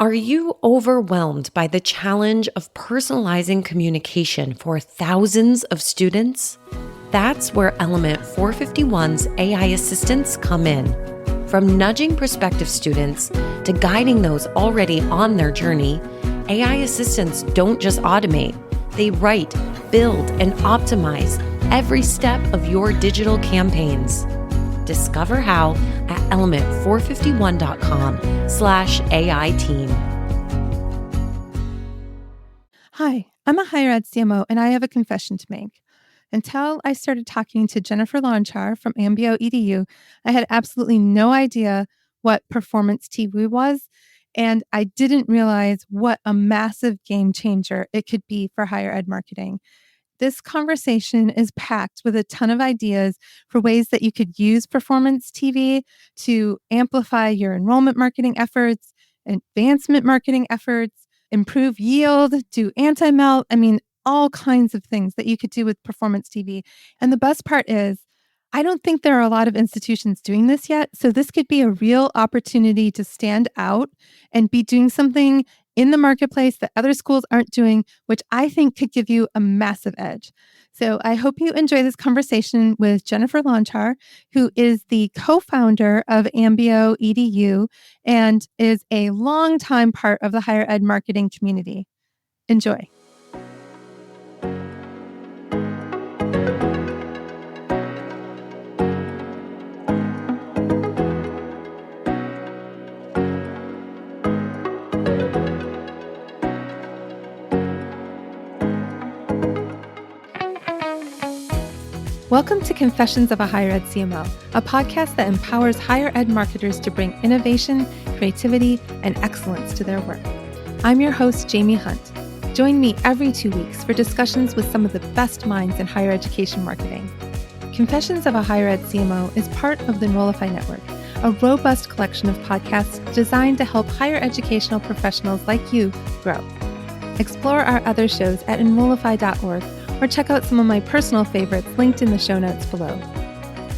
Are you overwhelmed by the challenge of personalizing communication for thousands of students? That's where Element 451's AI assistants come in. From nudging prospective students to guiding those already on their journey, AI assistants don't just automate. They write, build, and optimize every step of your digital campaigns. Discover how at element451.com/AI team. Hi, I'm a Higher Ed CMO, and I have a confession to make. Until I started talking to Jennifer Lonchar from Ambio EDU, I had absolutely no idea what performance TV was, and I didn't realize what a massive game changer it could be for higher ed marketing. This conversation is packed with a ton of ideas for ways that you could use performance TV to amplify your enrollment marketing efforts, advancement marketing efforts, improve yield, do anti-melt. All kinds of things that you could do with performance TV. And the best part is, I don't think there are a lot of institutions doing this yet. So this could be a real opportunity to stand out and be doing something in the marketplace that other schools aren't doing, which I think could give you a massive edge. So I hope you enjoy this conversation with Jennifer Lonchar, who is the co-founder of Ambio EDU and is a longtime part of the higher ed marketing community. Enjoy. Welcome to Confessions of a Higher Ed CMO, a podcast that empowers higher ed marketers to bring innovation, creativity, and excellence to their work. I'm your host, Jaime Hunt. Join me every 2 weeks for discussions with some of the best minds in higher education marketing. Confessions of a Higher Ed CMO is part of the Enrollify Network, a robust collection of podcasts designed to help higher educational professionals like you grow. Explore our other shows at enrollify.org or check out some of my personal favorites linked in the show notes below.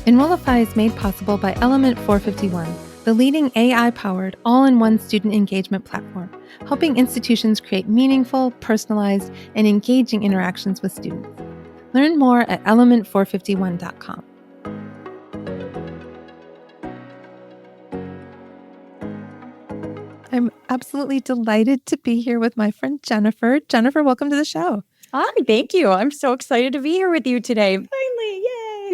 Enrollify is made possible by Element 451, the leading AI-powered all-in-one student engagement platform, helping institutions create meaningful, personalized, and engaging interactions with students. Learn more at element451.com. I'm absolutely delighted to be here with my friend Jennifer. Jennifer, welcome to the show. Hi, thank you. I'm so excited to be here with you today. Finally,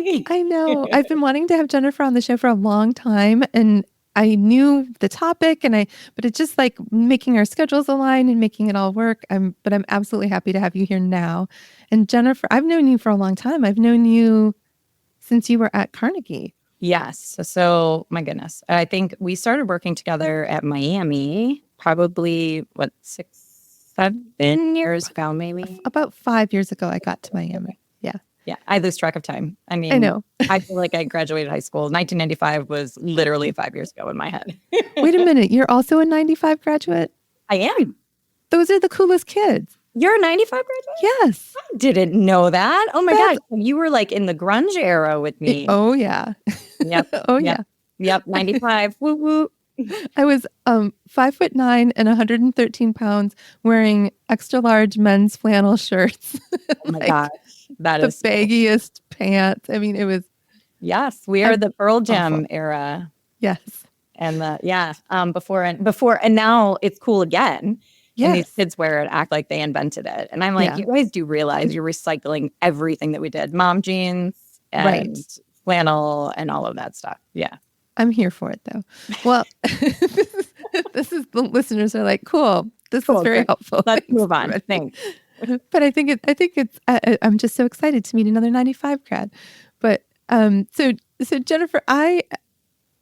yay! I know. I've been wanting to have Jennifer on the show for a long time, and I knew the topic, but it's just like making our schedules align and making it all work. But I'm absolutely happy to have you here now. And Jennifer, I've known you for a long time. I've known you since you were at Carnegie. Yes. So, my goodness. I think we started working together at Miami probably, 6-7 years ago, maybe? About 5 years ago, I got to Miami. Yeah. Yeah. I lose track of time. I know. I feel like I graduated high school. 1995 was literally 5 years ago in my head. Wait a minute. You're also a 95 graduate? I am. Those are the coolest kids. You're a 95 graduate? Yes. I didn't know that. Oh my God. You were like in the grunge era with me. Oh, yeah. Yep. Yeah. Yep. 95. Woo woo. I was 5'9" and 113 pounds, wearing extra large men's flannel shirts. Oh my gosh, that is the baggiest pants. It was. Yes, we are the Pearl Jam awful. era. Yes, and before, and now it's cool again. Yes. And these kids wear it, act like they invented it. And I'm like, You guys do realize you're recycling everything that we did: mom jeans and flannel and all of that stuff. Yeah. I'm here for it, though. Well, this is the listeners are like, cool. This is very helpful. Let's move on. Thanks. But I think it's. I'm just so excited to meet another 95 grad. But so Jennifer,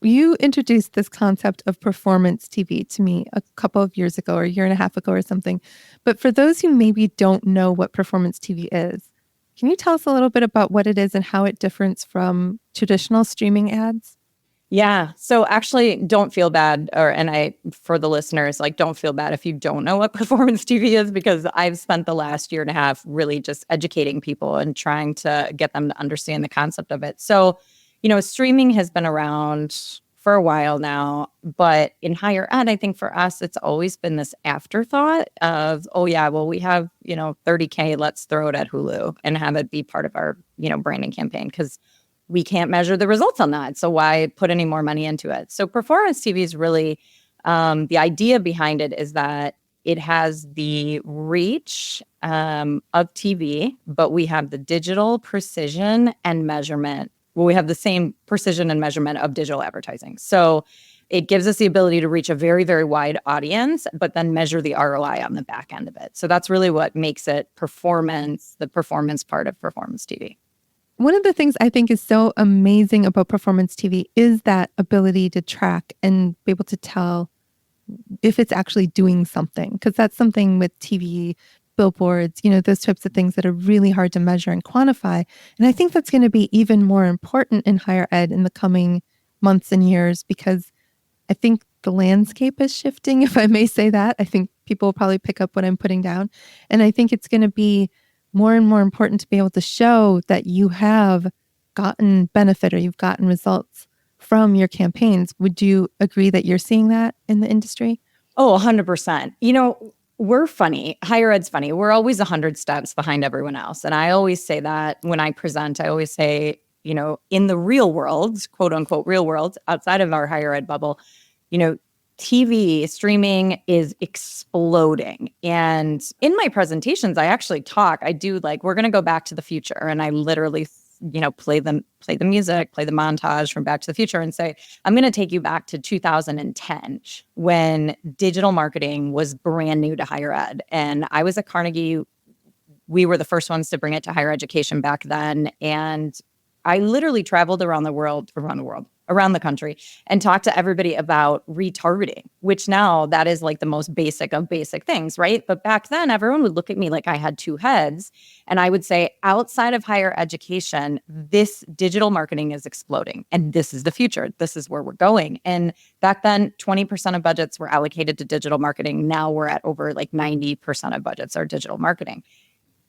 you introduced this concept of performance TV to me a couple of years ago, or a year and a half ago, or something. But for those who maybe don't know what performance TV is, can you tell us a little bit about what it is and how it differs from traditional streaming ads? Yeah. So actually, don't feel bad, for the listeners, don't feel bad if you don't know what performance TV is, because I've spent the last year and a half really just educating people and trying to get them to understand the concept of it. So, streaming has been around for a while now. But in higher ed, I think for us, it's always been this afterthought of, oh yeah, well, we have, $30K, let's throw it at Hulu and have it be part of our, branding campaign, because we can't measure the results on that. So why put any more money into it? So performance TV is really, the idea behind it is that it has the reach of TV, but we have the digital precision and measurement. Well, we have the same precision and measurement of digital advertising. So it gives us the ability to reach a very, very wide audience, but then measure the ROI on the back end of it. So that's really what makes it performance, the performance part of performance TV. One of the things I think is so amazing about performance TV is that ability to track and be able to tell if it's actually doing something, because that's something with TV, billboards, those types of things that are really hard to measure and quantify. And I think that's going to be even more important in higher ed in the coming months and years, because I think the landscape is shifting, if I may say that. I think people will probably pick up what I'm putting down. And I think it's going to be more and more important to be able to show that you have gotten benefit or you've gotten results from your campaigns. Would you agree that you're seeing that in the industry? Oh, 100%. We're funny. Higher ed's funny. We're always 100 steps behind everyone else. And I always say that when I present, I always say, in the real world, quote unquote, real world, outside of our higher ed bubble, TV streaming is exploding. And in my presentations, I actually I do we're going to go back to the future. And I literally play the music, play the montage from Back to the Future and say, I'm going to take you back to 2010 when digital marketing was brand new to higher ed. And I was at Carnegie. We were the first ones to bring it to higher education back then. And I literally traveled around the country and talked to everybody about retargeting, which now that is the most basic of basic things, right? But back then, everyone would look at me like I had two heads. And I would say, outside of higher education, this digital marketing is exploding. And this is the future. This is where we're going. And back then, 20% of budgets were allocated to digital marketing. Now we're at over 90% of budgets are digital marketing.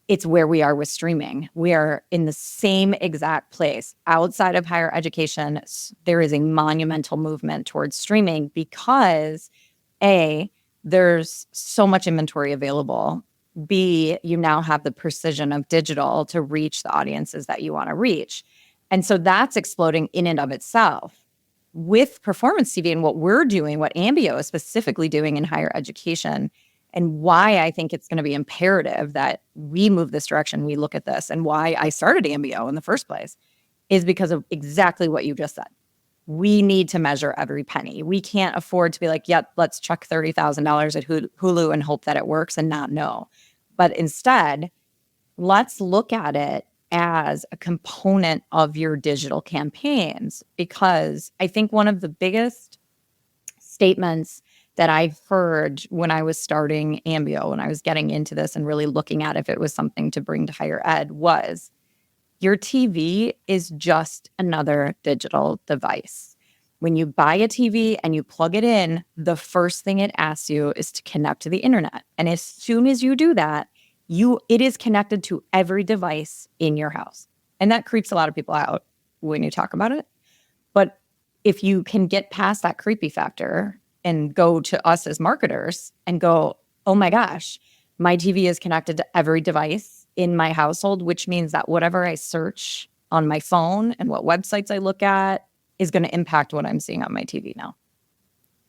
It's where we are with streaming. We are in the same exact place. Outside of higher education, there is a monumental movement towards streaming because A, there's so much inventory available. B, you now have the precision of digital to reach the audiences that you want to reach. And so that's exploding in and of itself. With performance TV and what we're doing, what Ambio is specifically doing in higher education, and why I think it's going to be imperative that we move this direction, we look at this, and why I started Ambio in the first place is because of exactly what you just said. We need to measure every penny. We can't afford to be let's chuck $30,000 at Hulu and hope that it works and not know. But instead, let's look at it as a component of your digital campaigns, because I think one of the biggest statements that I heard when I was starting Ambio, when I was getting into this and really looking at if it was something to bring to higher ed, was your TV is just another digital device. When you buy a TV and you plug it in, the first thing it asks you is to connect to the internet. And as soon as you do that, it is connected to every device in your house. And that creeps a lot of people out when you talk about it. But if you can get past that creepy factor and go to us as marketers and go, oh my gosh, my TV is connected to every device in my household, which means that whatever I search on my phone and what websites I look at is going to impact what I'm seeing on my TV now.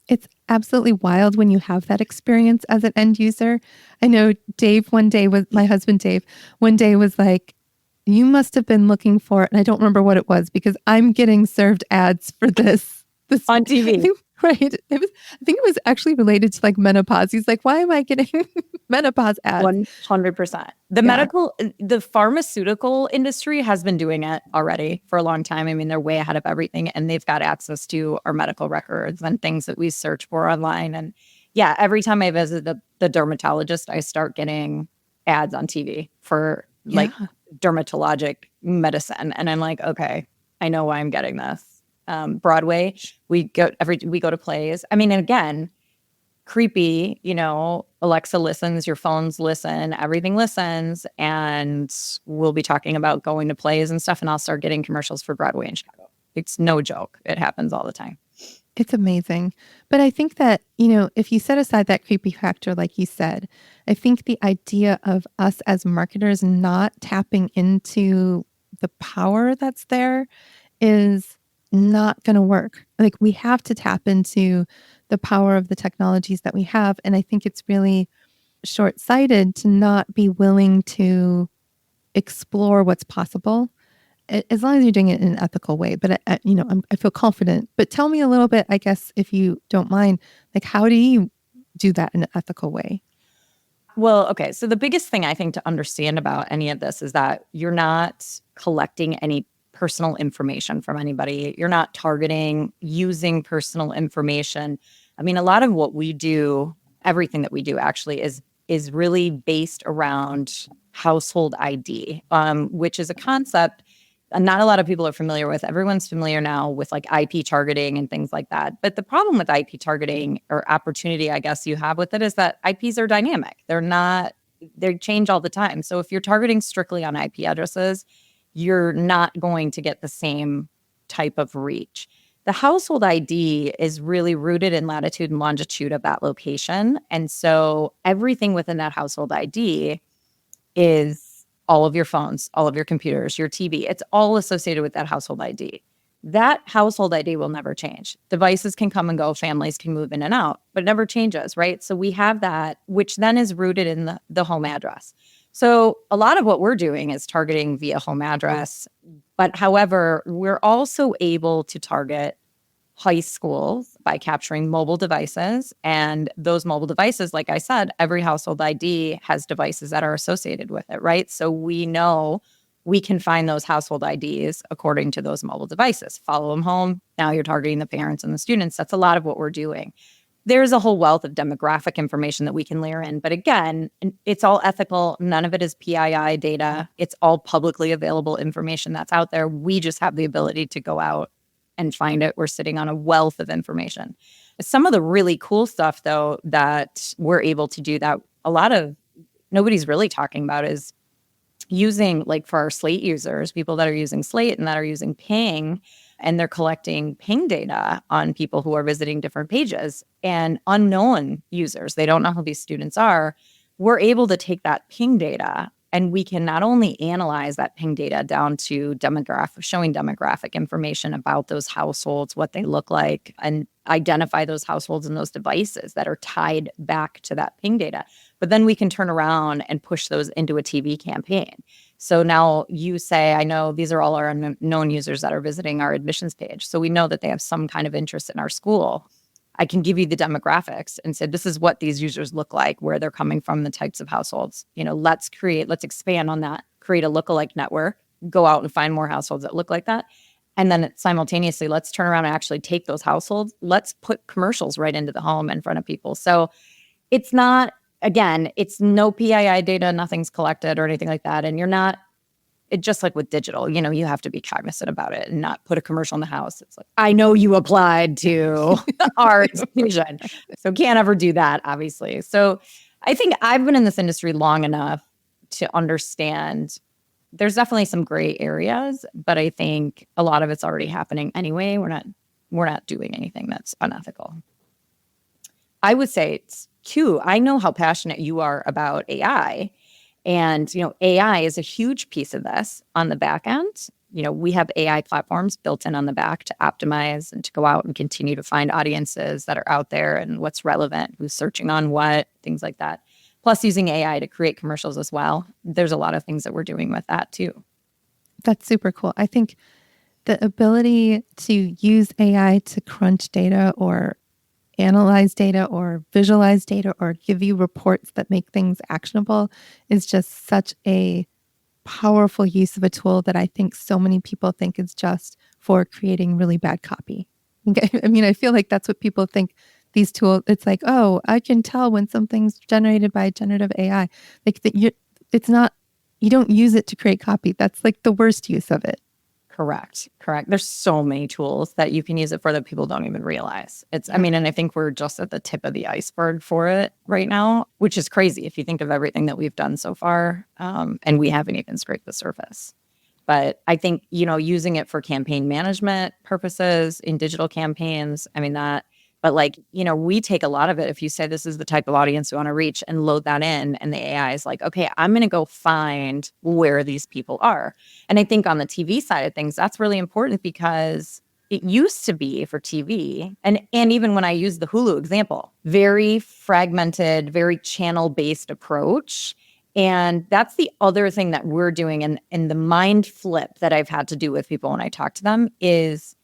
It's absolutely wild when you have that experience as an end user. I know Dave my husband Dave, one day was like, you must have been looking for, and I don't remember what it was, because I'm getting served ads for this on TV. Right. I think it was actually related to menopause. He's like, why am I getting menopause ads? 100%. The pharmaceutical industry has been doing it already for a long time. I mean, they're way ahead of everything, and they've got access to our medical records and things that we search for online. And yeah, every time I visit the dermatologist, I start getting ads on TV for dermatologic medicine. And I'm like, okay, I know why I'm getting this. Broadway, we go to plays. I mean, and again, creepy, Alexa listens, your phones listen, everything listens. And we'll be talking about going to plays and stuff. And I'll start getting commercials for Broadway in Chicago. It's no joke. It happens all the time. It's amazing. But I think that, if you set aside that creepy factor, like you said, I think the idea of us as marketers not tapping into the power that's there is not going to work. Like, we have to tap into the power of the technologies that we have. And I think it's really short-sighted to not be willing to explore what's possible, as long as you're doing it in an ethical way. But I feel confident. But tell me a little bit, I guess, if you don't mind, like, how do you do that in an ethical way? Well, okay. So the biggest thing I think to understand about any of this is that you're not collecting any personal information from anybody. You're not targeting, using personal information. I mean, a lot of what we do, everything that we do actually is really based around household ID, which is a concept not a lot of people are familiar with. Everyone's familiar now with like IP targeting and things like that. But the problem with IP targeting, or opportunity, I guess you have with it, is that IPs are dynamic. They change all the time. So if you're targeting strictly on IP addresses, you're not going to get the same type of reach. The household ID is really rooted in latitude and longitude of that location. And so everything within that household ID is all of your phones, all of your computers, your TV. It's all associated with that household ID. That household ID will never change. Devices can come and go, families can move in and out, but it never changes, right? So we have that, which then is rooted in the home address. So a lot of what we're doing is targeting via home address. But however, we're also able to target high schools by capturing mobile devices. And those mobile devices, like I said, every household ID has devices that are associated with it, right? So we know we can find those household IDs according to those mobile devices. Follow them home. Now you're targeting the parents and the students. That's a lot of what we're doing. There's a whole wealth of demographic information that we can layer in. But again, it's all ethical. None of it is PII data. It's all publicly available information that's out there. We just have the ability to go out and find it. We're sitting on a wealth of information. Some of the really cool stuff, though, that we're able to do that nobody's really talking about is using, like for our Slate users, people that are using Slate and that are using Ping, and they're collecting Ping data on people who are visiting different pages and unknown users. They don't know who these students are. We're able to take that Ping data and we can not only analyze that Ping data down to showing demographic information about those households, what they look like, and identify those households and those devices that are tied back to that Ping data. But then we can turn around and push those into a TV campaign. So now you say, I know these are all our known users that are visiting our admissions page. So we know that they have some kind of interest in our school. I can give you the demographics and say, this is what these users look like, where they're coming from, the types of households. Let's expand on that, create a lookalike network, go out and find more households that look like that. And then simultaneously, let's turn around and actually take those households. Let's put commercials right into the home in front of people. So it's not, again, it's no PII data, nothing's collected or anything like that. And it's just like with digital, you have to be cognizant about it and not put a commercial in the house. It's like, I know you applied to our institution. So can't ever do that, obviously. So I think I've been in this industry long enough to understand there's definitely some gray areas, but I think a lot of it's already happening anyway. We're not doing anything that's unethical. I would say it's two. I know how passionate you are about AI. And, AI is a huge piece of this on the back end. We have AI platforms built in on the back to optimize and to go out and continue to find audiences that are out there and what's relevant, who's searching on what, things like that. Plus using AI to create commercials as well. There's a lot of things that we're doing with that too. That's super cool. I think the ability to use AI to crunch data or analyze data or visualize data or give you reports that make things actionable is just such a powerful use of a tool that I think so many people think is just for creating really bad copy. I mean, I feel like that's what people think these tools, it's like, oh, I can tell when something's generated by generative AI. Like it's not, you don't use it to create copy. That's like the worst use of it. Correct. There's so many tools that you can use it for that people don't even realize. And I think we're just at the tip of the iceberg for it right now, which is crazy if you think of everything that we've done so far. And we haven't even scraped the surface. But I think, using it for campaign management purposes in digital campaigns, but we take a lot of it. If you say this is the type of audience we want to reach and load that in, and the AI is like, okay, I'm going to go find where these people are. And I think on the TV side of things, that's really important because it used to be for TV, and even when I use the Hulu example, very fragmented, very channel-based approach. And that's the other thing that we're doing, and the mind flip that I've had to do with people when I talk to them is,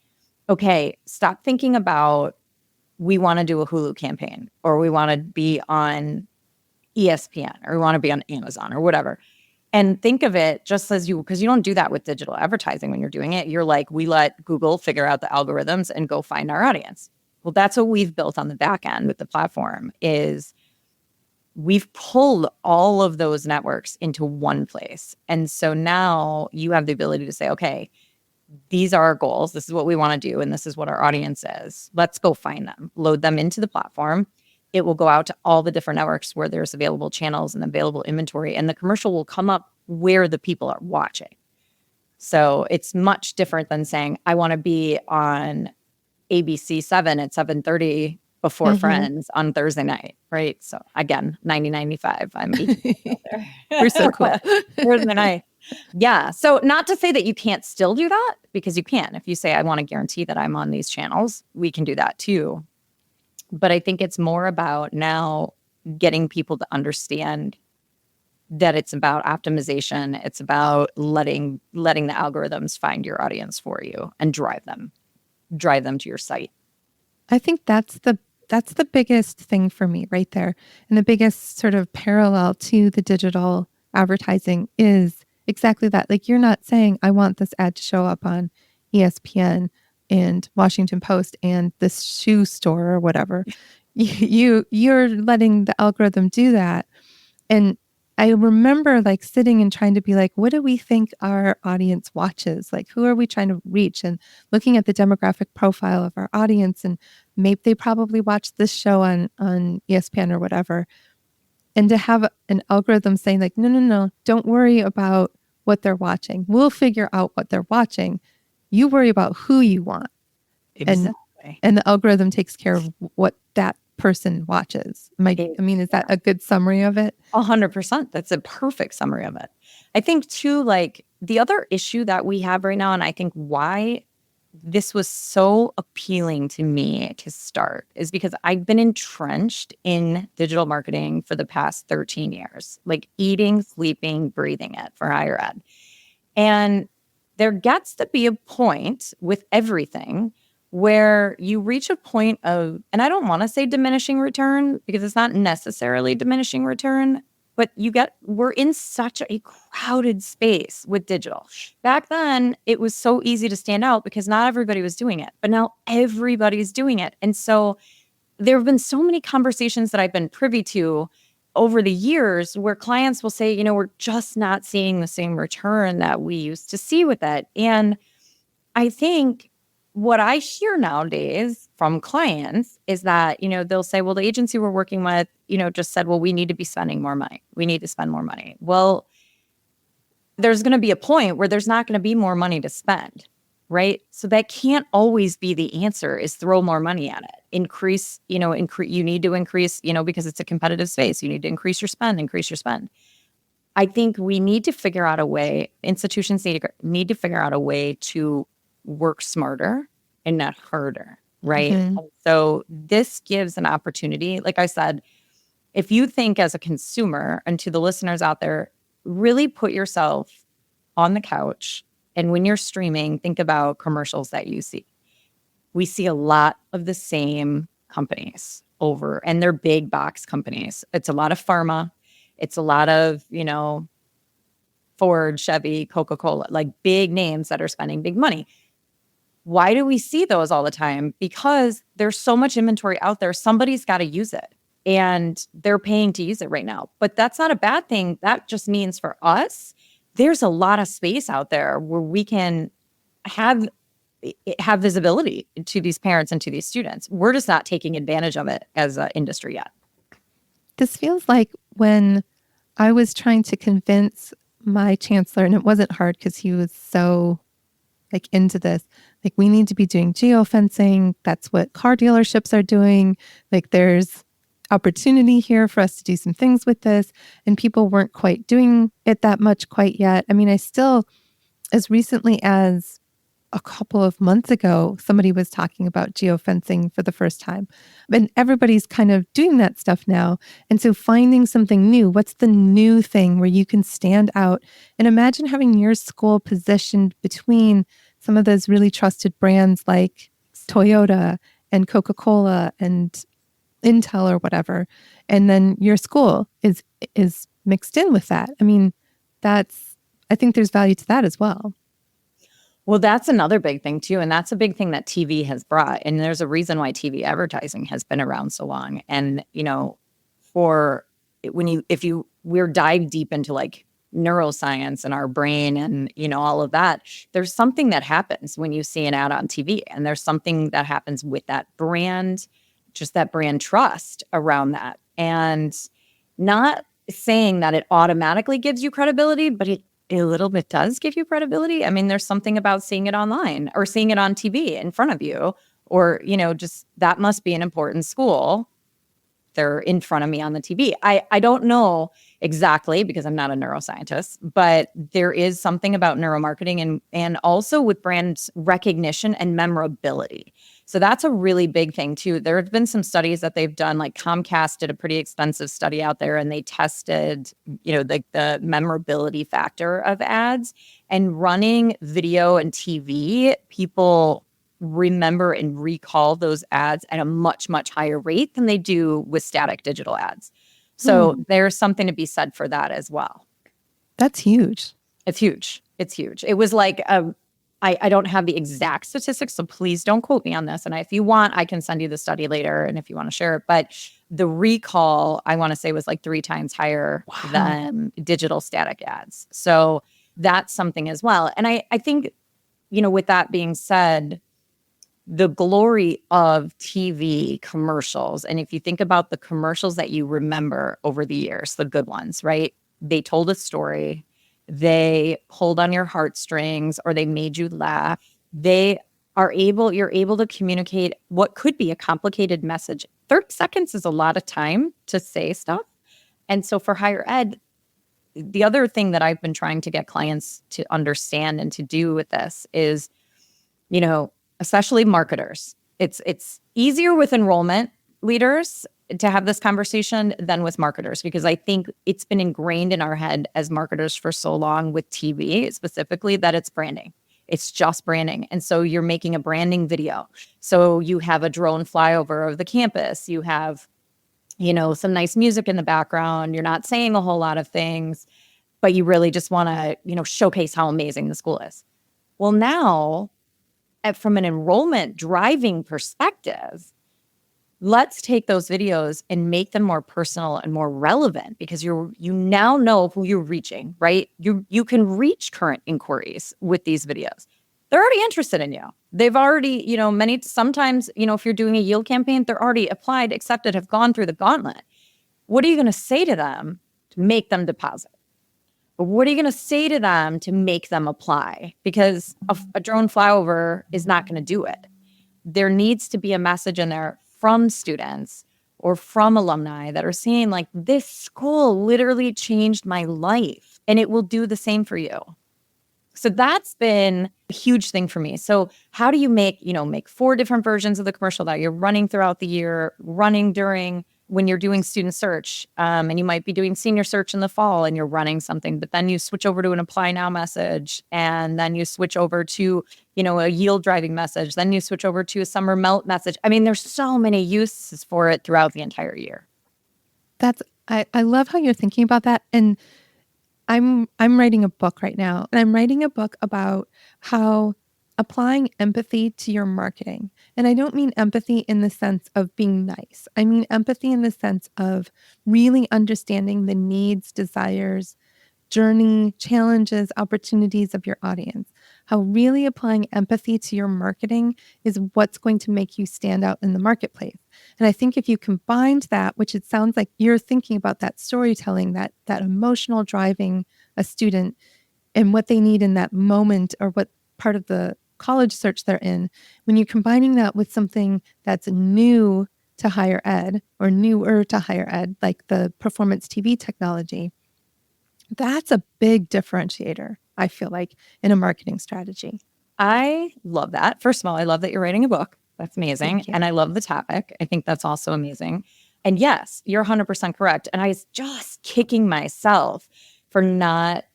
okay, stop thinking about we want to do a Hulu campaign, or we want to be on ESPN, or we want to be on Amazon or whatever. And think of it just as because you don't do that with digital advertising when you're doing it. You're like, we let Google figure out the algorithms and go find our audience. Well, that's what we've built on the back end with the platform is we've pulled all of those networks into one place. And so now you have the ability to say, okay, these are our goals. This is what we want to do. And this is what our audience is. Let's go find them, load them into the platform. It will go out to all the different networks where there's available channels and available inventory, and the commercial will come up where the people are watching. So it's much different than saying, I want to be on ABC 7 at 7:30 before Friends on Thursday night, right? So again, 90-95. I'm We're so cool. Thursday night. Yeah. So not to say that you can't still do that, because you can. If you say, I want to guarantee that I'm on these channels, we can do that too. But I think it's more about now getting people to understand that it's about optimization. It's about letting the algorithms find your audience for you and drive them to your site. I think that's the biggest thing for me right there. And the biggest sort of parallel to the digital advertising is exactly that. Like, you're not saying, I want this ad to show up on ESPN and Washington Post and this shoe store or whatever. You're letting the algorithm do that. And I remember like sitting and trying to be like, what do we think our audience watches? Like, who are we trying to reach? And looking at the demographic profile of our audience, and maybe they probably watch this show on ESPN or whatever. And to have an algorithm saying like, no, don't worry about what they're watching. We'll figure out what they're watching. You worry about who you want. Exactly. And the algorithm takes care of what that person watches. Is that a good summary of it? 100%. That's a perfect summary of it. I think too, like the other issue that we have right now, and I think why this was so appealing to me to start, is because I've been entrenched in digital marketing for the past 13 years, like eating, sleeping, breathing it for higher ed. And there gets to be a point with everything where you reach a point of, and I don't want to say diminishing return because it's not necessarily diminishing return, but we're in such a crowded space with digital. Back then, it was so easy to stand out because not everybody was doing it, but now everybody's doing it. And so there have been so many conversations that I've been privy to over the years where clients will say, we're just not seeing the same return that we used to see with it. And I think what I hear nowadays from clients is that, they'll say, well, the agency we're working with, just said, well, we need to be spending more money. We need to spend more money. Well, there's going to be a point where there's not going to be more money to spend, right? So that can't always be the answer, is throw more money at it. Increase, you need to increase, because it's a competitive space. You need to increase your spend. I think we need to figure out a way, institutions need to figure out a way to work smarter and not harder, right? Mm-hmm. So this gives an opportunity. Like I said, if you think as a consumer, and to the listeners out there, really put yourself on the couch, and when you're streaming, think about commercials that you see. We see a lot of the same companies over, and they're big box companies. It's a lot of pharma. It's a lot of, Ford, Chevy, Coca-Cola, like big names that are spending big money. Why do we see those all the time? Because there's so much inventory out there. Somebody's got to use it, and they're paying to use it right now. But that's not a bad thing. That just means for us, there's a lot of space out there where we can have visibility to these parents and to these students. We're just not taking advantage of it as an industry yet. This feels like when I was trying to convince my chancellor, and it wasn't hard because he was so like into this, like we need to be doing geofencing. That's what car dealerships are doing. Like there's opportunity here for us to do some things with this. And people weren't quite doing it that much quite yet. I mean, I still, as recently as a couple of months ago, somebody was talking about geofencing for the first time. And everybody's kind of doing that stuff now. And so finding something new, what's the new thing where you can stand out? And imagine having your school positioned between some of those really trusted brands like Toyota and Coca-Cola and Intel or whatever. And then your school is mixed in with that. I mean, I think there's value to that as well. Well, that's another big thing too. And that's a big thing that TV has brought. And there's a reason why TV advertising has been around so long. And, we're dive deep into like neuroscience and our brain and, all of that, there's something that happens when you see an ad on TV. And there's something that happens with that brand, just that brand trust around that. And not saying that it automatically gives you credibility, but it a little bit does give you credibility. I mean, there's something about seeing it online or seeing it on TV in front of you, or, just that must be an important school. They're in front of me on the TV. I don't know exactly because I'm not a neuroscientist, but there is something about neuromarketing and also with brand recognition and memorability. So that's a really big thing too. There have been some studies that they've done, like Comcast did a pretty extensive study out there and they tested, the memorability factor of ads, and running video and TV, people remember and recall those ads at a much, much higher rate than they do with static digital ads. So there's something to be said for that as well. That's huge. It's huge. It's huge. It was like, I don't have the exact statistics, so please don't quote me on this. And if you want, I can send you the study later and if you want to share it. But the recall, I want to say, was like 3 times higher than digital static ads. So that's something as well. And I think, with that being said, the glory of TV commercials, and if you think about the commercials that you remember over the years, the good ones, right? They told a story, they pulled on your heartstrings, or they made you laugh. You're able to communicate what could be a complicated message. 30 seconds is a lot of time to say stuff. And so for higher ed, the other thing that I've been trying to get clients to understand and to do with this is, especially marketers. It's easier with enrollment leaders to have this conversation than with marketers, because I think it's been ingrained in our head as marketers for so long with TV specifically that it's branding. It's just branding. And so you're making a branding video. So you have a drone flyover of the campus. You have, some nice music in the background. You're not saying a whole lot of things, but you really just want to, showcase how amazing the school is. Well, now, from an enrollment driving perspective, let's take those videos and make them more personal and more relevant, because you now know who you're reaching, right? You can reach current inquiries with these videos. They're already interested in you. They've already, sometimes, if you're doing a yield campaign, they're already applied, accepted, have gone through the gauntlet. What are you going to say to them to make them deposit? What are you going to say to them to make them apply? Because a drone flyover is not going to do it. There needs to be a message in there from students or from alumni that are saying, like, this school literally changed my life, and it will do the same for you. So that's been a huge thing for me. So how do you make 4 different versions of the commercial that you're running throughout the year, running during when you're doing student search, and you might be doing senior search in the fall and you're running something, but then you switch over to an apply now message, and then you switch over to, a yield driving message. Then you switch over to a summer melt message. I mean, there's so many uses for it throughout the entire year. I love how you're thinking about that. And I'm writing a book right now, and I'm writing a book about how applying empathy to your marketing. And I don't mean empathy in the sense of being nice. I mean empathy in the sense of really understanding the needs, desires, journey, challenges, opportunities of your audience. How really applying empathy to your marketing is what's going to make you stand out in the marketplace. And I think if you combined that, which it sounds like you're thinking about, that storytelling, that emotional driving a student and what they need in that moment or what part of the college search they're in, when you're combining that with something that's new to higher ed or newer to higher ed, like the performance TV technology, that's a big differentiator, I feel like, in a marketing strategy. I love that. First of all, I love that you're writing a book. That's amazing. Thank you. And I love the topic. I think that's also amazing. And yes, you're 100% correct. And I was just kicking myself for not,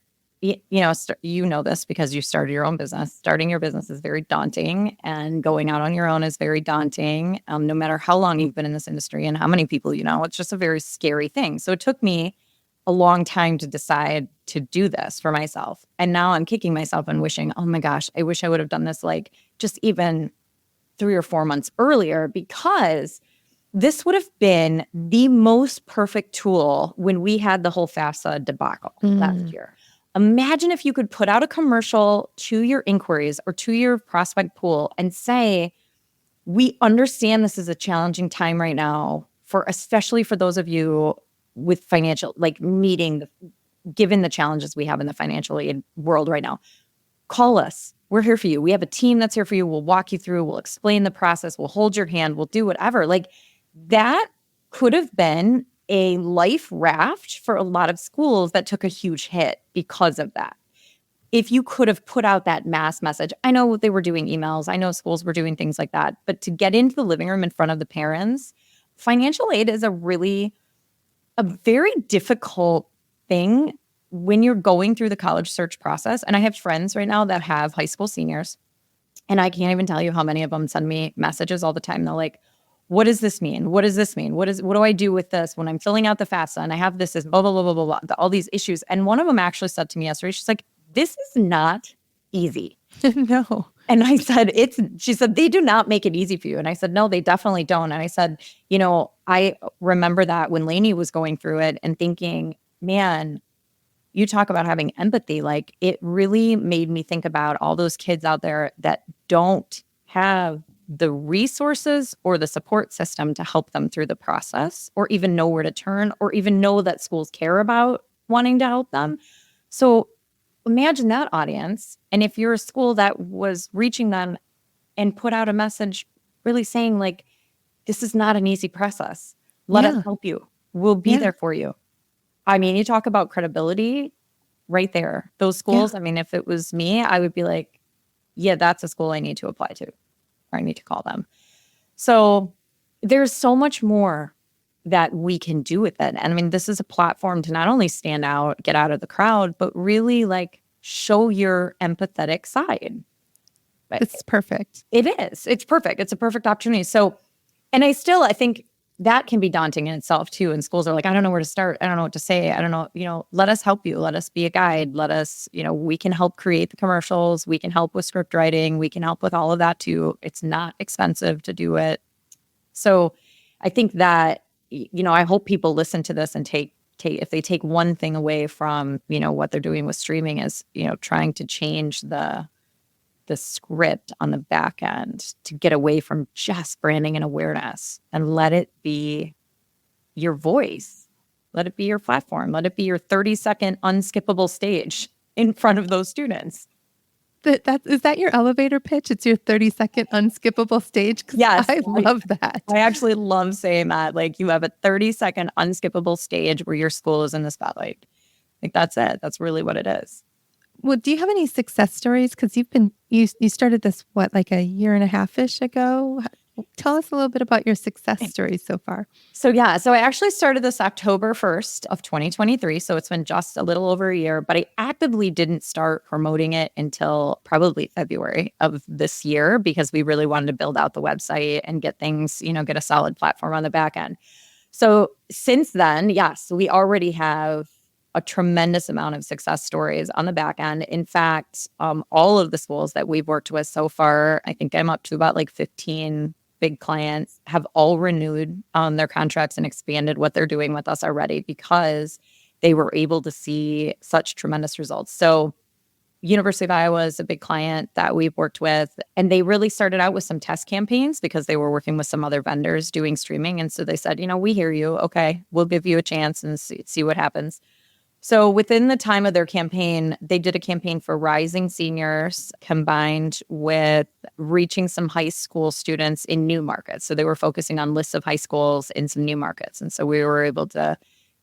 you know this because you started your own business. Starting your business is very daunting, and going out on your own is very daunting. No matter how long you've been in this industry and how many people you know, it's just a very scary thing. So it took me a long time to decide to do this for myself. And now I'm kicking myself and wishing, oh my gosh, I wish I would have done this like just even 3 or 4 months earlier, because this would have been the most perfect tool when we had the whole FAFSA debacle last year. Imagine if you could put out a commercial to your inquiries or to your prospect pool and say, we understand this is a challenging time right now, especially for those of you with financial, like given the challenges we have in the financial aid world right now. Call us. We're here for you. We have a team that's here for you. We'll walk you through. We'll explain the process. We'll hold your hand. We'll do whatever. Like that could have been a life raft for a lot of schools that took a huge hit because of that. If you could have put out that mass message, I know they were doing emails. I know schools were doing things like that. But to get into the living room in front of the parents, financial aid is a very difficult thing when you're going through the college search process. And I have friends right now that have high school seniors, and I can't even tell you how many of them send me messages all the time. They're like, what does this mean? What does this mean? What do I do with this when I'm filling out the FAFSA and I have this blah, blah, blah, blah, blah, blah, all these issues. And one of them actually said to me yesterday, she's like, this is not easy. No. And I said, she said, they do not make it easy for you. And I said, no, they definitely don't. And I said, I remember that when Lainey was going through it and thinking, man, you talk about having empathy. Like it really made me think about all those kids out there that don't have the resources or the support system to help them through the process, or even know where to turn, or even know that schools care about wanting to help them. So imagine that audience. And if you're a school that was reaching them and put out a message really saying like, this is not an easy process. Let us help you. We'll be there for you. I mean, you talk about credibility right there. Those schools, I mean, if it was me, I would be like, yeah, that's a school I need to apply to, or I need to call them. So there's so much more that we can do with it. And I mean, this is a platform to not only stand out, get out of the crowd, but really like show your empathetic side. It's perfect. It is. It's perfect. It's a perfect opportunity. So, and I think that can be daunting in itself too. And schools are like, I don't know where to start. I don't know what to say. I don't know, let us help you. Let us be a guide. Let us, we can help create the commercials. We can help with script writing. We can help with all of that too. It's not expensive to do it. So I think that, I hope people listen to this and take if they take one thing away from, what they're doing with streaming is, trying to change the script on the back end to get away from just branding and awareness, and let it be your voice. Let it be your platform. Let it be your 30-second unskippable stage in front of those students. Is that your elevator pitch? It's your 30-second unskippable stage? Yes. I love that. I actually love saying that. Like you have a 30-second unskippable stage where your school is in the spotlight. Like that's it. That's really what it is. Well, do you have any success stories? Because you started this, like a year and a half-ish ago? Tell us a little bit about your success stories so far. So I actually started this October 1st of 2023. So it's been just a little over a year, but I actively didn't start promoting it until probably February of this year, because we really wanted to build out the website and get things, get a solid platform on the back end. So since then, yes, we already have a tremendous amount of success stories on the back end. In fact, all of the schools that we've worked with so far, I think I'm up to about like 15 big clients, have all renewed their contracts and expanded what they're doing with us already, because they were able to see such tremendous results. So University of Iowa is a big client that we've worked with, and they really started out with some test campaigns because they were working with some other vendors doing streaming. And so they said, we hear you. Okay, we'll give you a chance and see what happens. So within the time of their campaign, they did a campaign for rising seniors combined with reaching some high school students in new markets. So they were focusing on lists of high schools in some new markets. And so we were able to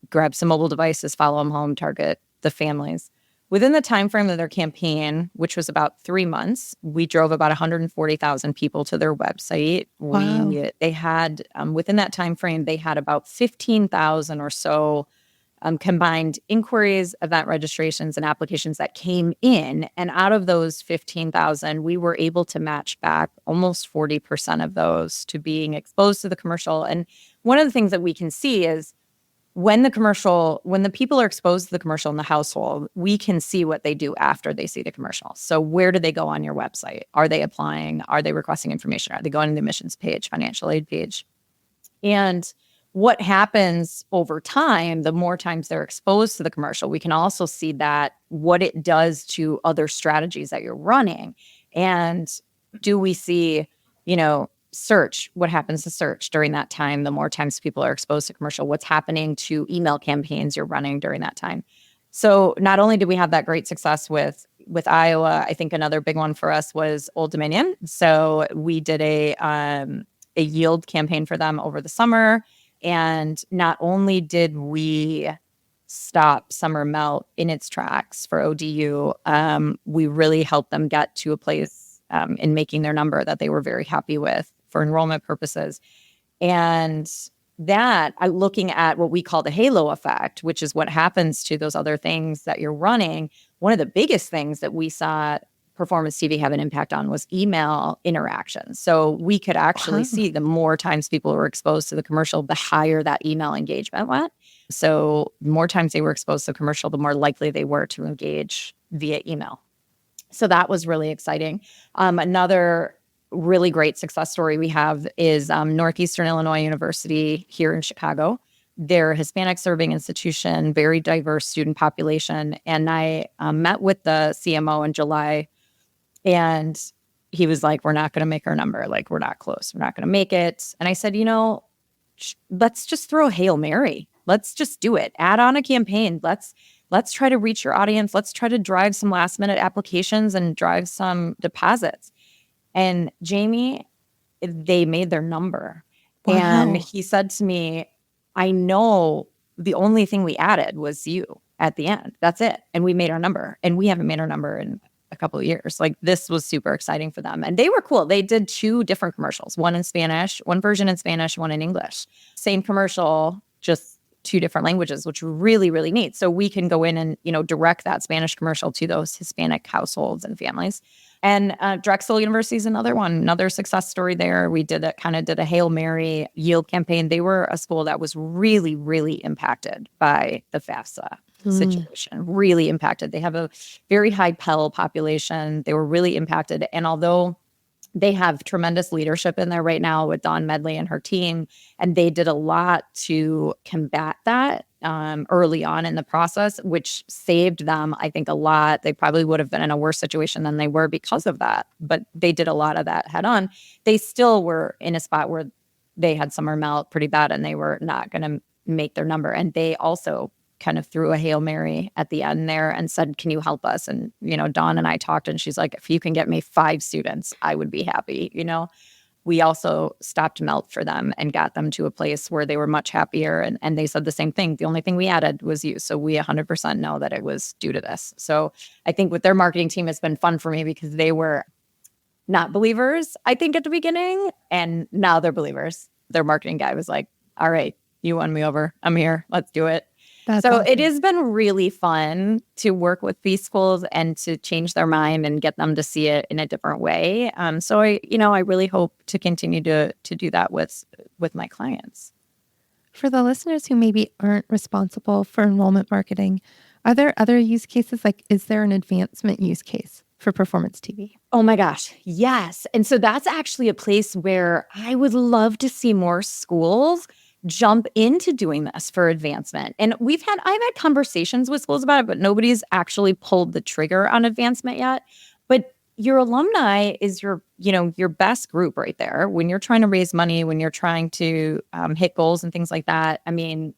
grab some mobile devices, follow them home, target the families. Within the time frame of their campaign, which was about 3 months, we drove about 140,000 people to their website. Wow. They had within that time frame, they had about 15,000 or so combined inquiries, event registrations, and applications that came in. And out of those 15,000, we were able to match back almost 40% of those to being exposed to the commercial. And one of the things that we can see is when the people are exposed to the commercial in the household, we can see what they do after they see the commercial. So where do they go on your website? Are they applying? Are they requesting information? Are they going to the admissions page, financial aid page? And what happens over time, the more times they're exposed to the commercial, we can also see that what it does to other strategies that you're running. And do we see, search, what happens to search during that time? The more times people are exposed to commercial, what's happening to email campaigns you're running during that time? So not only did we have that great success with Iowa, I think another big one for us was Old Dominion. So we did a yield campaign for them over the summer. And not only did we stop summer melt in its tracks for ODU, we really helped them get to a place in making their number that they were very happy with for enrollment purposes. And that, looking at what we call the halo effect, which is what happens to those other things that you're running, one of the biggest things that we saw Performance TV have an impact on was email interactions. So we could actually see the more times people were exposed to the commercial, the higher that email engagement went. So the more times they were exposed to the commercial, the more likely they were to engage via email. So that was really exciting. Another really great success story we have is Northeastern Illinois University here in Chicago. They're a Hispanic serving institution, very diverse student population. And I met with the CMO in July. And he was like, we're not going to make our number. Like, we're not close. We're not going to make it. And I said, let's just throw a Hail Mary. Let's just do it. Add on a campaign. Let's try to reach your audience. Let's try to drive some last minute applications and drive some deposits. And Jaime, they made their number. Wow. And he said to me, I know the only thing we added was you at the end. That's it. And we made our number. And we haven't made our number in a couple of years. Like, this was super exciting for them. And they were cool. They did 2 different commercials, one in Spanish, one version in Spanish, one in English. Same commercial, just 2 different languages, which were really, really neat. So we can go in and, direct that Spanish commercial to those Hispanic households and families. And Drexel University is another success story there. We did a Hail Mary yield campaign. They were a school that was really, really impacted by the FAFSA situation, really impacted. They have a very high Pell population. They were really impacted. And although they have tremendous leadership in there right now with Dawn Medley and her team, and they did a lot to combat that early on in the process, which saved them, I think, a lot. They probably would have been in a worse situation than they were because of that, but they did a lot of that head on. They still were in a spot where they had summer melt pretty bad and they were not going to make their number. And they also kind of threw a Hail Mary at the end there and said, can you help us? And, Dawn and I talked and she's like, if you can get me 5 students, I would be happy. We also stopped melt for them and got them to a place where they were much happier. And they said the same thing. The only thing we added was you. So we 100% know that it was due to this. So I think with their marketing team, it's been fun for me because they were not believers, I think, at the beginning. And now they're believers. Their marketing guy was like, all right, you won me over. I'm here. Let's do it. That's so awesome. It has been really fun to work with these schools and to change their mind and get them to see it in a different way. So I really hope to continue to do that with my clients. For the listeners who maybe aren't responsible for enrollment marketing, are there other use cases? Like, is there an advancement use case for Performance TV? Oh my gosh, yes. And so that's actually a place where I would love to see more schools jump into doing this for advancement. And I've had conversations with schools about it, but nobody's actually pulled the trigger on advancement yet. But your alumni is your best group right there. When you're trying to raise money, when you're trying to hit goals and things like that, I mean,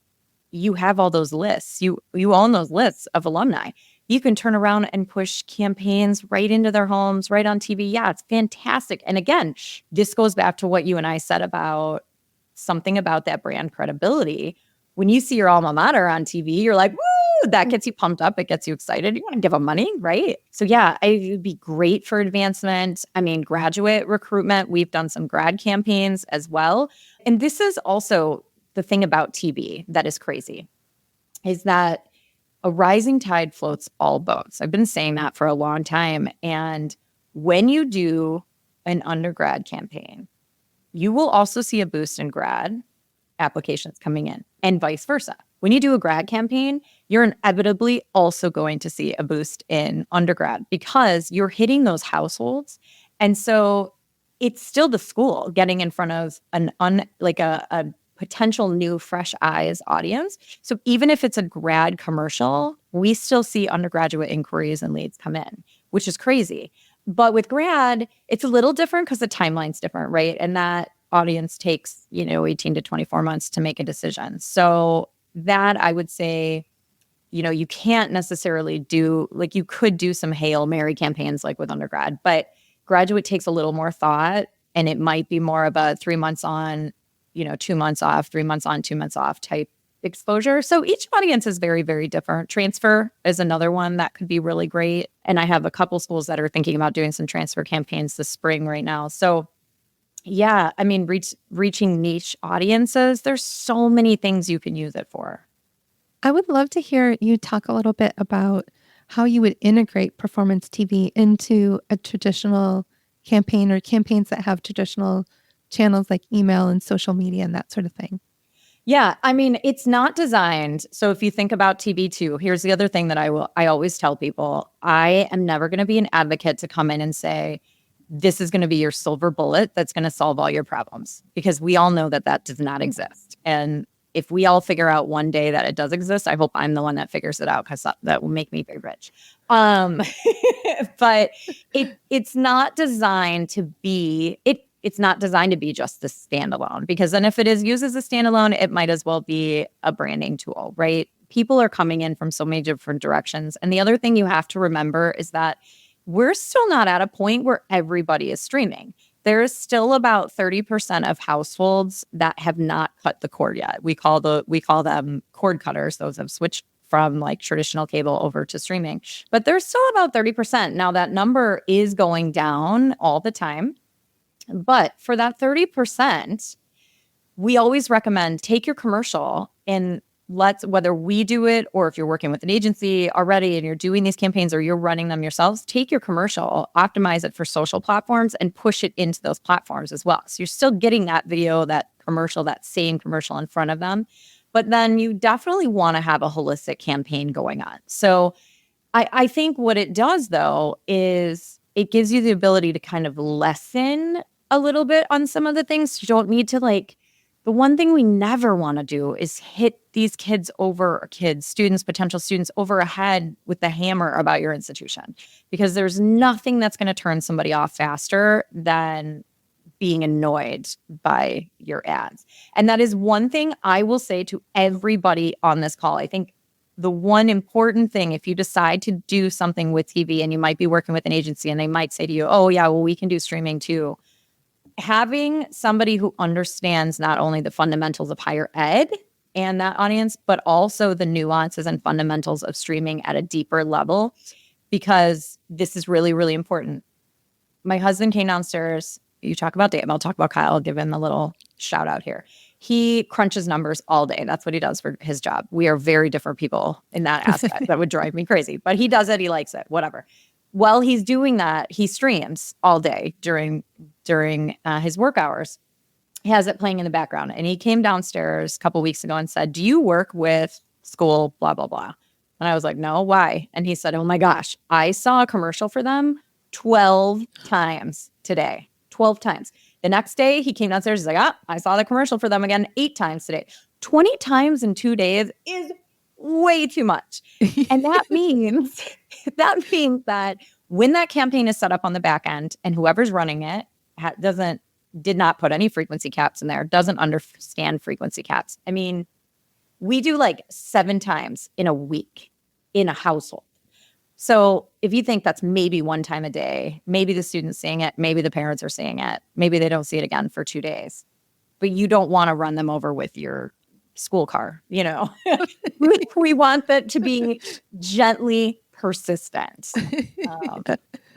you have all those lists. You own those lists of alumni. You can turn around and push campaigns right into their homes, right on TV. Yeah, it's fantastic. And again, this goes back to what you and I said about something about that brand credibility. When you see your alma mater on TV, you're like, woo, that gets you pumped up. It gets you excited. You want to give them money, right? So yeah, it would be great for advancement. I mean, graduate recruitment, we've done some grad campaigns as well. And this is also the thing about TV that is crazy, is that a rising tide floats all boats. I've been saying that for a long time. And when you do an undergrad campaign, you will also see a boost in grad applications coming in and vice versa. When you do a grad campaign, you're inevitably also going to see a boost in undergrad because you're hitting those households. And so it's still the school getting in front of a potential new fresh eyes audience. So even if it's a grad commercial, we still see undergraduate inquiries and leads come in, which is crazy. But with grad, it's a little different because the timeline's different, right? And that audience takes, 18 to 24 months to make a decision. So that I would say, you can't necessarily do, like you could do some Hail Mary campaigns like with undergrad, but graduate takes a little more thought and it might be more of a 3 months on, 2 months off, 3 months on, 2 months off type exposure. So each audience is very, very different. Transfer is another one that could be really great. And I have a couple schools that are thinking about doing some transfer campaigns this spring right now. So yeah, I mean, reaching niche audiences, there's so many things you can use it for. I would love to hear you talk a little bit about how you would integrate performance TV into a traditional campaign or campaigns that have traditional channels like email and social media and that sort of thing. Yeah, I mean, it's not designed. So if you think about TV too, here's the other thing that I always tell people. I am never going to be an advocate to come in and say, this is going to be your silver bullet that's going to solve all your problems, because we all know that that does not exist. And if we all figure out one day that it does exist, I hope I'm the one that figures it out, because that will make me very rich. But it's not designed to be It's not designed to be just the standalone, because then if it is used as a standalone, it might as well be a branding tool, right? People are coming in from so many different directions. And the other thing you have to remember is that we're still not at a point where everybody is streaming. There is still about 30% of households that have not cut the cord yet. We call them cord cutters. Those have switched from like traditional cable over to streaming. But there's still about 30%. Now that number is going down all the time. But for that 30%, we always recommend take your commercial and whether we do it or if you're working with an agency already and you're doing these campaigns or you're running them yourselves, take your commercial, optimize it for social platforms and push it into those platforms as well. So you're still getting that video, that commercial, that same commercial in front of them. But then you definitely want to have a holistic campaign going on. So I think what it does, though, is it gives you the ability to kind of lessen a little bit on some of the things. You don't need to the one thing we never want to do is hit these students, potential students over a head with the hammer about your institution, because there's nothing that's going to turn somebody off faster than being annoyed by your ads. And that is one thing I will say to everybody on this call. I think the one important thing, if you decide to do something with TV and you might be working with an agency and they might say to you, oh yeah, well, we can do streaming too. Having somebody who understands not only the fundamentals of higher ed and that audience, but also the nuances and fundamentals of streaming at a deeper level, because this is really, really important. My husband came downstairs. You talk about Dave, I'll talk about Kyle. I'll give him a little shout out here. He crunches numbers all day. That's what he does for his job. We are very different people in that aspect. That would drive me crazy. But he does it. He likes it. Whatever. While he's doing that, he streams all day during his work hours. He has it playing in the background. And he came downstairs a couple weeks ago and said, do you work with school, blah, blah, blah? And I was like, no, why? And he said, oh my gosh, I saw a commercial for them 12 times today. 12 times. The next day, he came downstairs. He's like, I saw the commercial for them again 8 times today. 20 times in 2 days is way too much. And that means that when that campaign is set up on the back end and whoever's running it did not put any frequency caps in there, doesn't understand frequency caps. I mean, We do like 7 times in a week in a household. So if you think that's maybe 1 time a day, maybe the student's seeing it, maybe the parents are seeing it, maybe they don't see it again for 2 days, but you don't want to run them over with your school car, we want that to be gently persistent.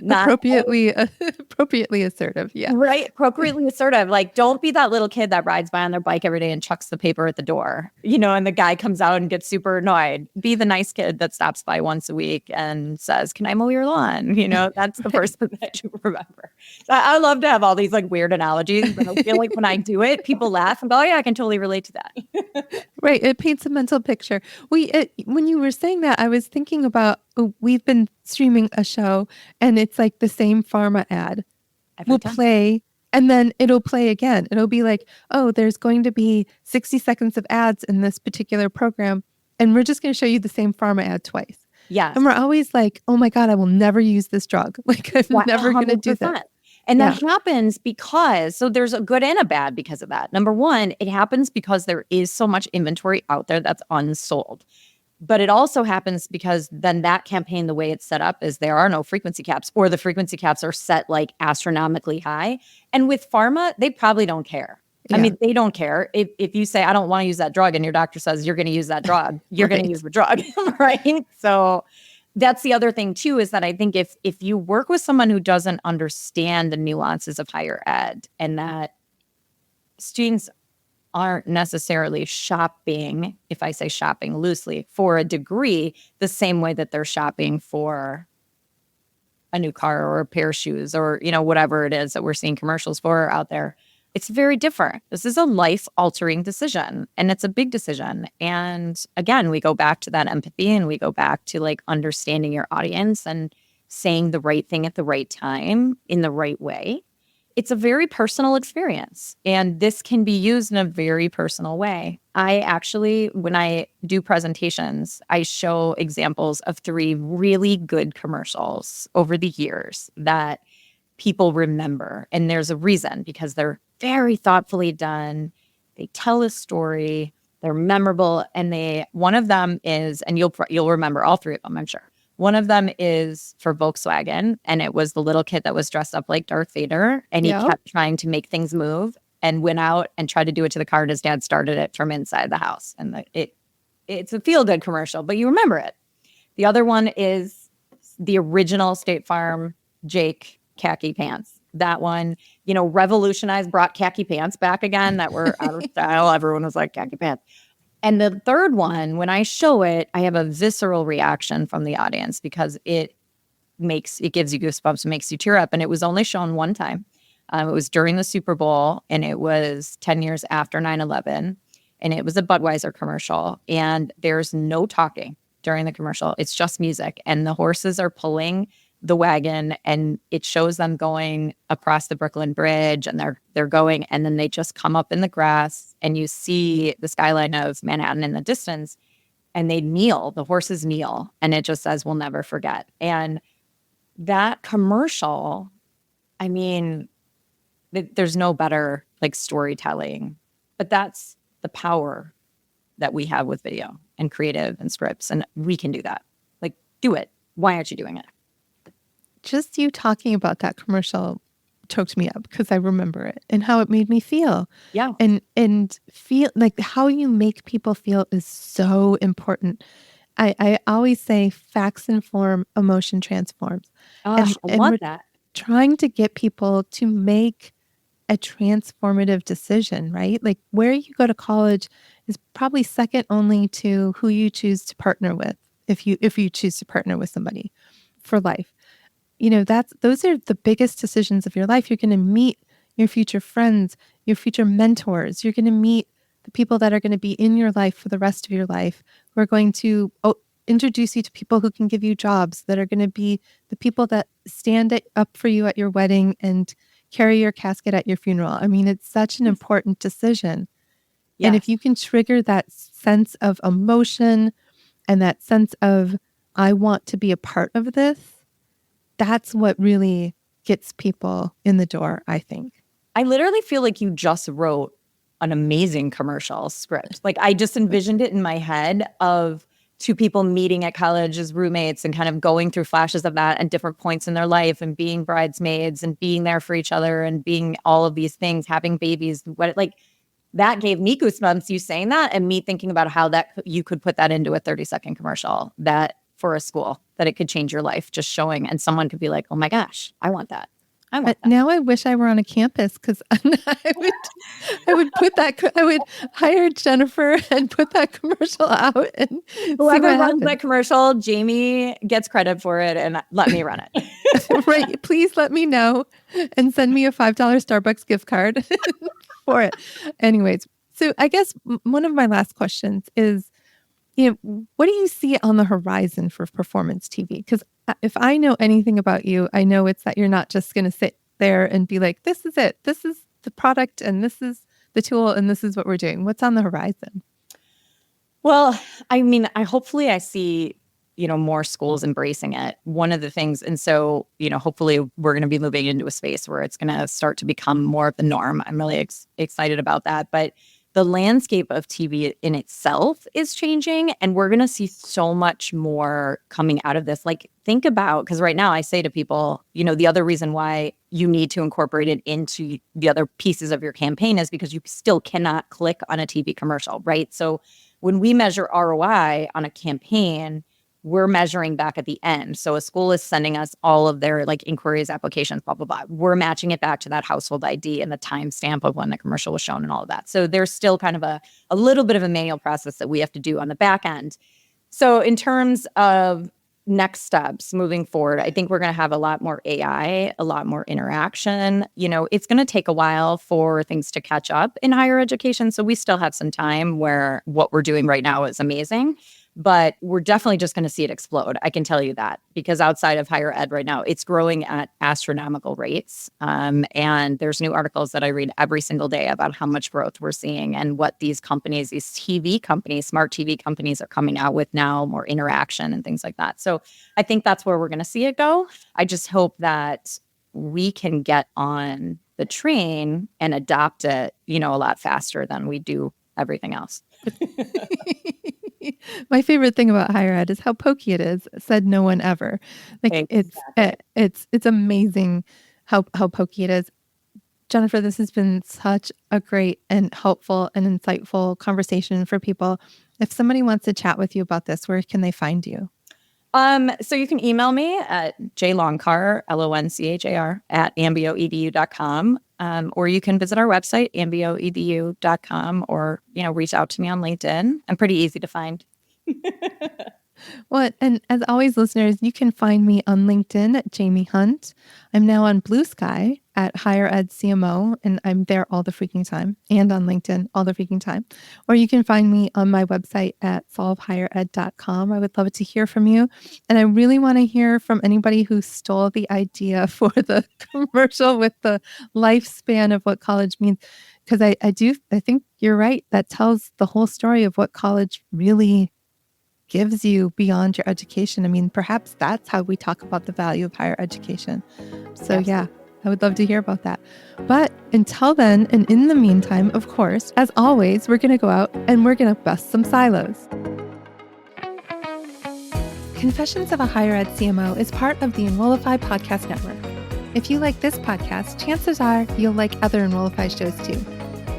Not appropriately assertive. Yeah. Right. Appropriately assertive. Like, don't be that little kid that rides by on their bike every day and chucks the paper at the door, and the guy comes out and gets super annoyed. Be the nice kid that stops by once a week and says, "Can I mow your lawn?" That's the person that you remember. So I love to have all these like weird analogies, but I feel like when I do it, people laugh and go, "Oh yeah, I can totally relate to that." Right. It paints a mental picture. When you were saying that, I was thinking about, we've been streaming a show and it's like the same pharma ad will play and then it'll play again. It'll be like, oh, there's going to be 60 seconds of ads in this particular program. And we're just going to show you the same pharma ad twice. Yeah. And we're always like, oh my God, I will never use this drug. Like I'm never going to do that. And that happens because, so there's a good and a bad because of that. Number one, it happens because there is so much inventory out there that's unsold. But it also happens because then that campaign, the way it's set up is there are no frequency caps, or the frequency caps are set like astronomically high. And with pharma, they probably don't care. Yeah. I mean, they don't care. If you say, I don't want to use that drug, and your doctor says you're going to use that drug, you're going to use the drug, right? So that's the other thing too, is that I think if you work with someone who doesn't understand the nuances of higher ed, and that students aren't necessarily shopping, if I say shopping loosely, for a degree, the same way that they're shopping for a new car or a pair of shoes or, whatever it is that we're seeing commercials for out there. It's very different. This is a life-altering decision, and it's a big decision. And again, we go back to that empathy, and we go back to like understanding your audience and saying the right thing at the right time in the right way. It's a very personal experience, and this can be used in a very personal way. I actually, when I do presentations, I show examples of 3 really good commercials over the years that people remember. And there's a reason, because they're very thoughtfully done. They tell a story. They're memorable. And one of them is, and you'll remember all 3 of them, I'm sure. One of them is for Volkswagen, and it was the little kid that was dressed up like Darth Vader, and he kept trying to make things move and went out and tried to do it to the car, and his dad started it from inside the house. And it's a feel-good commercial, but you remember it. The other one is the original State Farm Jake khaki pants. That one, revolutionized, brought khaki pants back again that were out of style. Everyone was like, khaki pants. And the third one, when I show it, I have a visceral reaction from the audience because it gives you goosebumps, makes you tear up. And it was only shown one time. It was during the Super Bowl, and it was 10 years after 9/11. And it was a Budweiser commercial. And there's no talking during the commercial. It's just music. And the horses are pulling the wagon, and it shows them going across the Brooklyn Bridge, and they're going, and then they just come up in the grass, and you see the skyline of Manhattan in the distance, and the horses kneel, and it just says, "We'll never forget." And that commercial, I mean, there's no better like storytelling, but that's the power that we have with video and creative and scripts, and we can do that. Like, do it. Why aren't you doing it? Just you talking about that commercial choked me up because I remember it and how it made me feel. Yeah. And feel like how you make people feel is so important. I always say facts inform, emotion transforms. I love that. Trying to get people to make a transformative decision, right? Like where you go to college is probably second only to who you choose to partner with. If you choose to partner with somebody for life. Those are the biggest decisions of your life. You're going to meet your future friends, your future mentors. You're going to meet the people that are going to be in your life for the rest of your life. We're going to introduce you to people who can give you jobs, that are going to be the people that stand up for you at your wedding and carry your casket at your funeral. I mean, it's such an important decision. Yes. And if you can trigger that sense of emotion and that sense of, I want to be a part of this, that's what really gets people in the door, I think. I literally feel like you just wrote an amazing commercial script. Like I just envisioned it in my head of two people meeting at college as roommates and kind of going through flashes of that at different points in their life and being bridesmaids and being there for each other and being all of these things, having babies. That gave me goosebumps, you saying that, and me thinking about how that you could put that into a 30-second commercial that for a school, that it could change your life, just showing, and someone could be like, oh my gosh, I want that. But now I wish I were on a campus because I would hire Jennifer and put that commercial out and whoever runs that commercial, Jamie gets credit for it and let me run it. Right. Please let me know and send me a $5 Starbucks gift card for it. Anyways, so I guess one of my last questions is, what do you see on the horizon for performance TV? Because if I know anything about you, I know it's that you're not just going to sit there and be like, this is it. This is the product and this is the tool and this is what we're doing. What's on the horizon? Well, I mean, hopefully I see, more schools embracing it. One of the things, and so, hopefully we're going to be moving into a space where it's going to start to become more of the norm. I'm really excited about that. But the landscape of TV in itself is changing, and we're going to see so much more coming out of this. Like, think about, because right now I say to people, the other reason why you need to incorporate it into the other pieces of your campaign is because you still cannot click on a TV commercial, right? So when we measure ROI on a campaign, we're measuring back at the end. So a school is sending us all of their inquiries, applications, blah, blah, blah. We're matching it back to that household ID and the timestamp of when the commercial was shown and all of that. So there's still kind of a little bit of a manual process that we have to do on the back end. So in terms of next steps moving forward, I think we're going to have a lot more AI, a lot more interaction. It's going to take a while for things to catch up in higher education. So we still have some time where what we're doing right now is amazing. But we're definitely just going to see it explode. I can tell you that, because outside of higher ed right now, it's growing at astronomical rates. And there's new articles that I read every single day about how much growth we're seeing and what these companies, these TV companies, smart TV companies are coming out with now, more interaction and things like that. So I think that's where we're going to see it go. I just hope that we can get on the train and adopt it, a lot faster than we do everything else. My favorite thing about higher ed is how pokey it is. Said no one ever. Exactly. It's amazing how pokey it is. Jennifer, this has been such a great and helpful and insightful conversation for people. If somebody wants to chat with you about this, where can they find you? So you can email me at jlonchar, Lonchar, at ambioedu.com. Or you can visit our website, ambioedu.com, or, reach out to me on LinkedIn. I'm pretty easy to find. Well, and as always, listeners, you can find me on LinkedIn at Jaime Hunt. I'm now on Blue Sky at Higher Ed CMO, and I'm there all the freaking time, and on LinkedIn all the freaking time. Or you can find me on my website at solvehighered.com. I would love to hear from you. And I really want to hear from anybody who stole the idea for the commercial with the lifespan of what college means. Because I think you're right. That tells the whole story of what college really gives you beyond your education. I mean, perhaps that's how we talk about the value of higher education. So yeah, I would love to hear about that. But until then, and in the meantime, of course, as always, we're going to go out and we're going to bust some silos. Confessions of a Higher Ed CMO is part of the Enrollify podcast network. If you like this podcast, chances are you'll like other Enrollify shows too.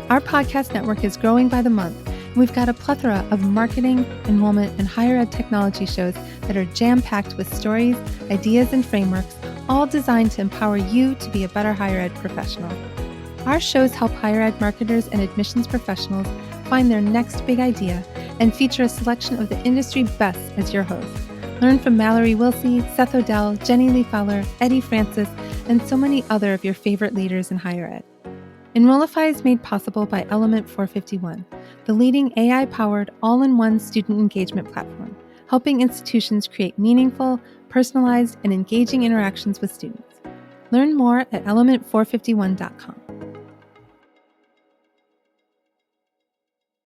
Our podcast network is growing by the month. We've got a plethora of marketing, enrollment, and higher ed technology shows that are jam-packed with stories, ideas, and frameworks, all designed to empower you to be a better higher ed professional. Our shows help higher ed marketers and admissions professionals find their next big idea and feature a selection of the industry best as your host. Learn from Mallory Wilsey, Seth Odell, Jenny Lee Fowler, Eddie Francis, and so many other of your favorite leaders in higher ed. Enrollify is made possible by Element 451, the leading AI-powered all-in-one student engagement platform, helping institutions create meaningful, personalized, and engaging interactions with students. Learn more at element451.com.